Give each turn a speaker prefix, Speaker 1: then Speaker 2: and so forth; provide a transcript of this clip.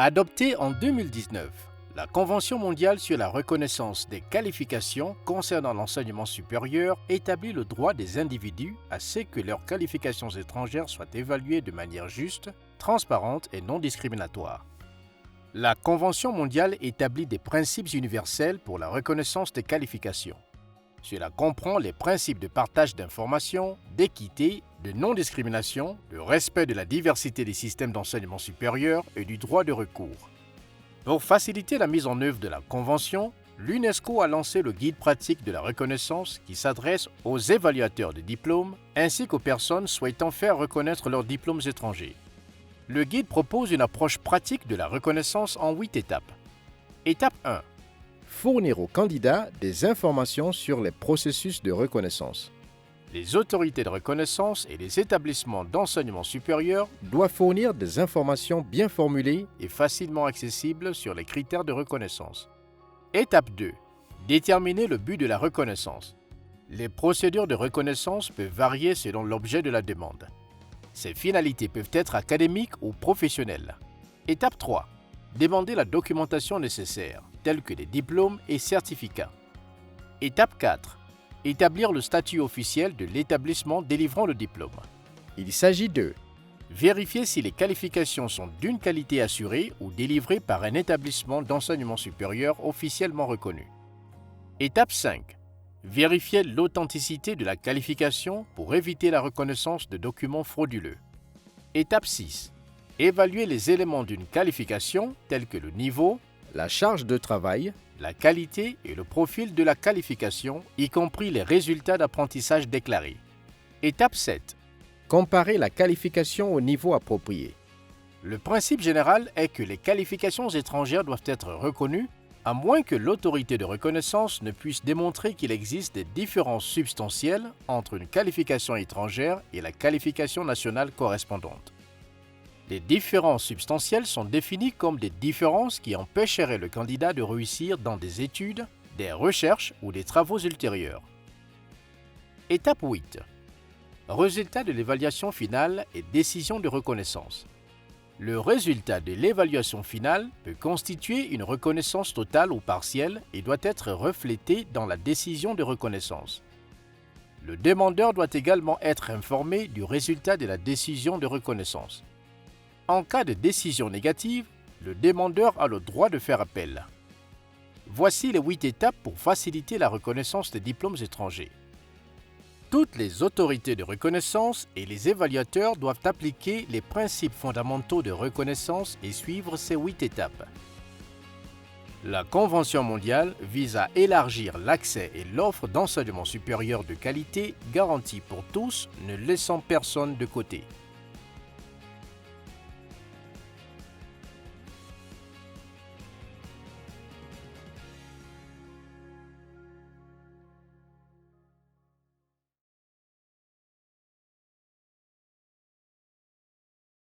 Speaker 1: Adoptée en 2019, la Convention mondiale sur la reconnaissance des qualifications concernant l'enseignement supérieur établit le droit des individus à ce que leurs qualifications étrangères soient évaluées de manière juste, transparente et non discriminatoire. La Convention mondiale établit des principes universels pour la reconnaissance des qualifications. Cela comprend les principes de partage d'informations, d'équité, de non-discrimination, de respect de la diversité des systèmes d'enseignement supérieur et du droit de recours. Pour faciliter la mise en œuvre de la Convention, l'UNESCO a lancé le guide pratique de la reconnaissance qui s'adresse aux évaluateurs de diplômes ainsi qu'aux personnes souhaitant faire reconnaître leurs diplômes étrangers. Le guide propose une approche pratique de la reconnaissance en 8 étapes. Étape 1. Fournir aux candidats des informations sur les processus de reconnaissance. Les autorités de reconnaissance et les établissements d'enseignement supérieur doivent fournir des informations bien formulées et facilement accessibles sur les critères de reconnaissance. Étape 2. Déterminer le but de la reconnaissance. Les procédures de reconnaissance peuvent varier selon l'objet de la demande. Ces finalités peuvent être académiques ou professionnelles. Étape 3. Demander la documentation nécessaire, telle que des diplômes et certificats. Étape 4. Établir le statut officiel de l'établissement délivrant le diplôme. Il s'agit de vérifier si les qualifications sont d'une qualité assurée ou délivrées par un établissement d'enseignement supérieur officiellement reconnu. Étape 5. Vérifier l'authenticité de la qualification pour éviter la reconnaissance de documents frauduleux. Étape 6. Évaluer les éléments d'une qualification tels que le niveau, la charge de travail, la qualité et le profil de la qualification, y compris les résultats d'apprentissage déclarés. Étape 7. Comparer la qualification au niveau approprié. Le principe général est que les qualifications étrangères doivent être reconnues à moins que l'autorité de reconnaissance ne puisse démontrer qu'il existe des différences substantielles entre une qualification étrangère et la qualification nationale correspondante. Les différences substantielles sont définies comme des différences qui empêcheraient le candidat de réussir dans des études, des recherches ou des travaux ultérieurs. Étape 8. Résultat de l'évaluation finale et décision de reconnaissance. Le résultat de l'évaluation finale peut constituer une reconnaissance totale ou partielle et doit être reflété dans la décision de reconnaissance. Le demandeur doit également être informé du résultat de la décision de reconnaissance. En cas de décision négative, le demandeur a le droit de faire appel. Voici les 8 étapes pour faciliter la reconnaissance des diplômes étrangers. Toutes les autorités de reconnaissance et les évaluateurs doivent appliquer les principes fondamentaux de reconnaissance et suivre ces 8 étapes. La Convention mondiale vise à élargir l'accès et l'offre d'enseignement supérieur de qualité garantie pour tous, ne laissant personne de côté.